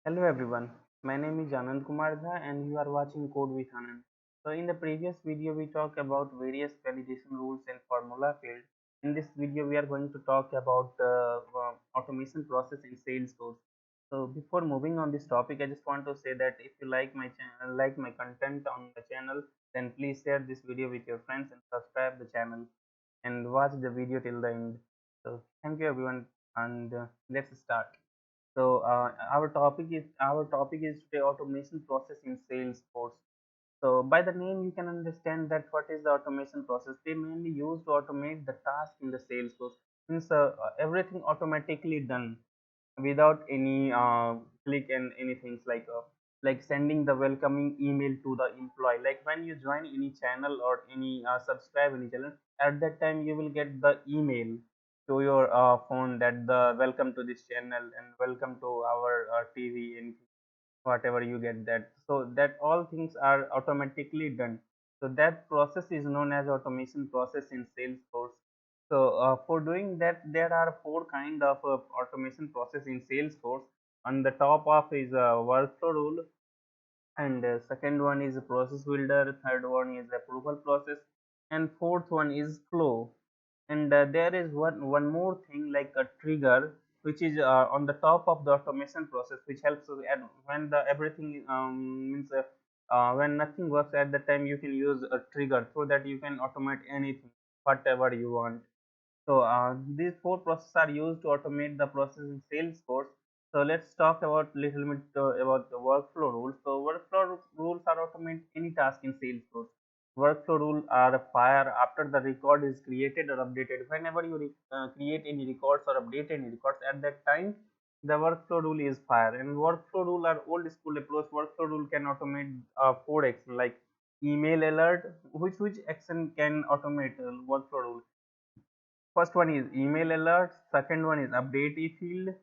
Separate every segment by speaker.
Speaker 1: Hello everyone, my name is Anand Kumar Jha and you are watching Code with Anand. So in the previous video we talked about various validation rules and formula field. In this video we are going to talk about automation process in Salesforce. So before moving on this topic, I just want to say that if you like my channel, like my content on the channel, then please share this video with your friends and subscribe the channel and watch the video till the end. So thank you everyone and let's start. So our topic is today automation process in Salesforce. So by the name you can understand that what is the automation process. They mainly use to automate the task in the Salesforce. Since everything automatically done without any click and anything like sending the welcoming email to the employee. Like when you join any channel or any subscribe any channel, at that time you will get the email to your phone that the welcome to this channel and welcome to our TV and whatever you get that. So that all things are automatically done. So that process is known as automation process in Salesforce. So for doing that, there are four kind of automation process in Salesforce. On the top of is a workflow rule, and second one is a process builder, third one is approval process, and fourth one is flow. And there is one more thing like a trigger, which is on the top of the automation process, which helps us add when the everything means when nothing works at the time, you can use a trigger so that you can automate anything whatever you want. So these four processes are used to automate the process in Salesforce. So let's talk about little bit about the workflow rules. So rules are automate any task in Salesforce. Workflow rules are fire after the record is created or updated. Whenever you create any records or update any records, at that time the workflow rule is fire. And workflow rule are old school approach. Workflow rule can automate four action like email alert, which action can automate workflow rule. First one is email alert, second one is update a field,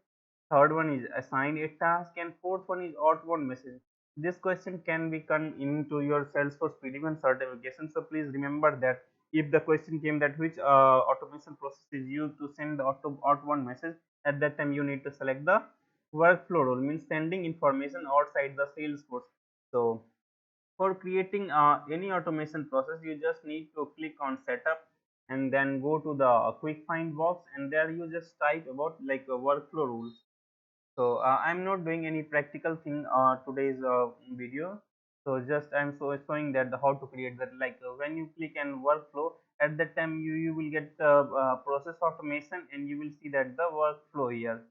Speaker 1: third one is assign a task, and fourth one is outbound message. This question can be come into your Salesforce premium certification. So please remember that if the question came that which automation process is used to send the outbound message, at that time you need to select the workflow rule, means sending information outside the Salesforce. So for creating any automation process, you just need to click on setup and then go to the quick find box, and there you just type about like workflow rules. So I'm not doing any practical thing today's video. So just I'm showing that how to create that. Like when you click on workflow, at that time you will get process automation, and you will see that the workflow here,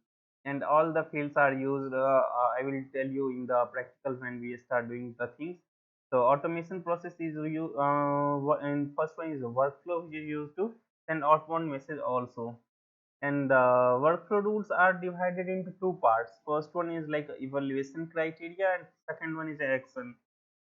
Speaker 1: and all the fields are used. I will tell you in the practical when we start doing the things. So automation process is you and first one is a workflow which is used to send outbound message also. And the workflow rules are divided into two parts. First one is like evaluation criteria, and second one is action.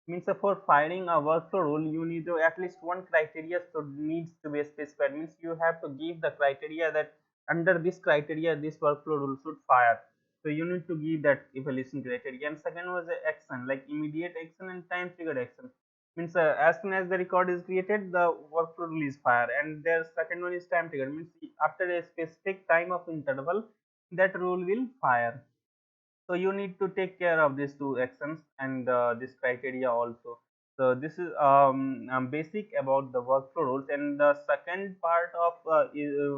Speaker 1: Means for firing a workflow rule, you need to at least one criteria so needs to be specified. Means you have to give the criteria that under this criteria this workflow rule should fire. So you need to give that evaluation criteria. And second was the action, like immediate action and time triggered action. Means as soon as the record is created, the workflow rule is fire. And their second one is time triggered, means after a specific time of interval, that rule will fire. So you need to take care of these two actions and this criteria also. So this is basic about the workflow rules. And the second part of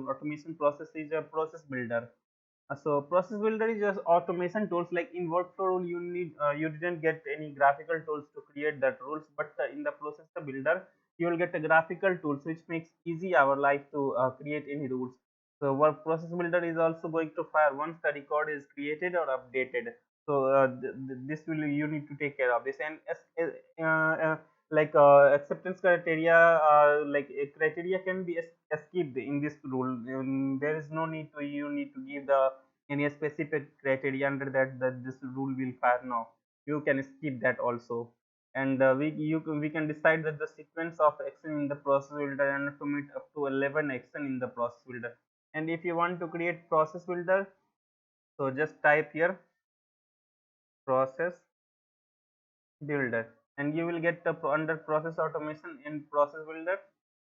Speaker 1: automation process is a process builder. So process builder is just automation tools. Like in workflow rule, you didn't get any graphical tools to create that rules, but in the process builder you will get a graphical tools which makes easy our life to create any rules. So work process builder is also going to fire once the record is created or updated. So this will you need to take care of this. And like acceptance criteria, like a criteria can be skipped in this rule. There is no need to you need to give the any specific criteria under that this rule will fire. Now you can skip that also. And we can decide that the sequence of action in the process builder and automate up to 11 action in the process builder. And if you want to create process builder, so just type here process builder, and you will get the under process automation in process builder,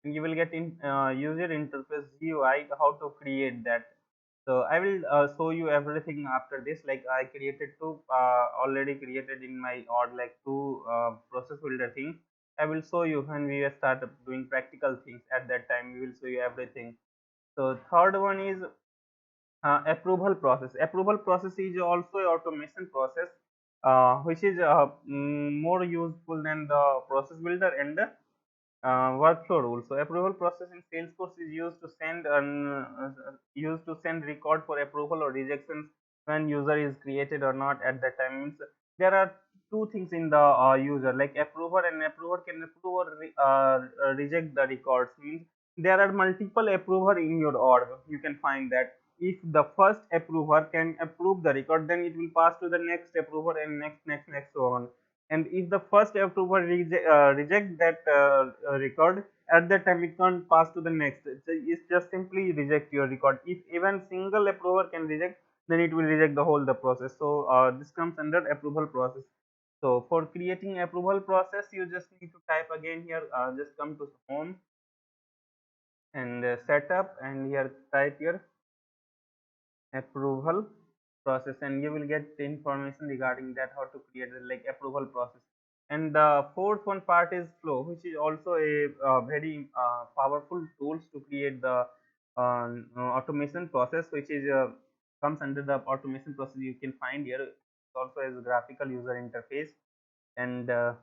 Speaker 1: and you will get in user interface GUI how to create that. So I will show you everything after this. Like I created two already created in my or like two process builder things. I will show you when we start doing practical things. At that time, we will show you everything. So third one is approval process. Approval process is also a automation process, which is more useful than the process builder and the workflow rules. So approval process in Salesforce is used to send record for approval or rejections when user is created or not at that time. Means there are two things in the user, like approver, and approver can approve or reject the records. Means there are multiple approver in your org. You can find that if the first approver can approve the record, then it will pass to the next approver and next so on. And if the first approver reject that record, at that time it can't pass to the next. It's just simply reject your record. If even single approver can reject, then it will reject the whole the process. So this comes under approval process. So for creating approval process, you just need to type again here, just come to home and setup, and here type your approval process, and you will get information regarding that how to create the like approval process. And the fourth one part is flow, which is also a very powerful tools to create the automation process, which is comes under the automation process. You can find here it's also as a graphical user interface. And I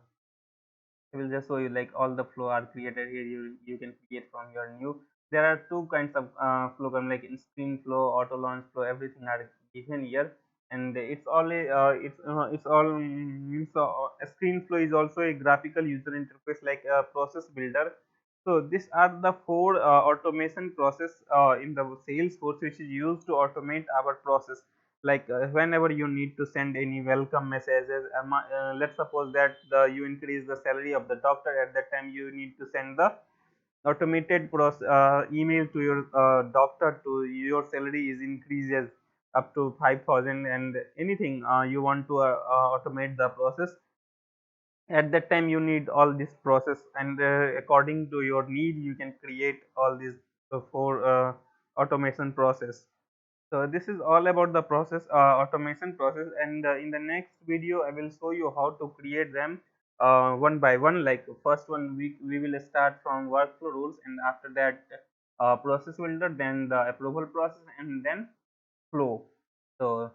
Speaker 1: will just show you like all the flow are created here. You can create from your new. There are two kinds of flow, like in screen flow, auto launch flow, everything are given here. And it's all means a screen flow is also a graphical user interface like a process builder. So these are the four automation process in the Salesforce, which is used to automate our process. Like whenever you need to send any welcome messages, let's suppose that you increase the salary of the doctor. At that time, you need to send the automated email to your doctor to your salary is increases up to 5,000, and anything you want to automate the process. At that time you need all this process, and according to your need you can create all these for automation process. So this is all about the process automation process. And in the next video I will show you how to create them one by one. Like first one, we will start from workflow rules, and after that process builder, then the approval process, and then flow. So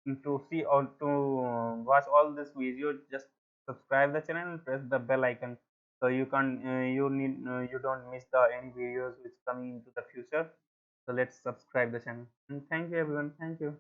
Speaker 1: to see or to watch all this video, just subscribe the channel and press the bell icon, so you can you don't miss the any videos which coming into the future. So let's subscribe the channel, and thank you everyone. Thank you.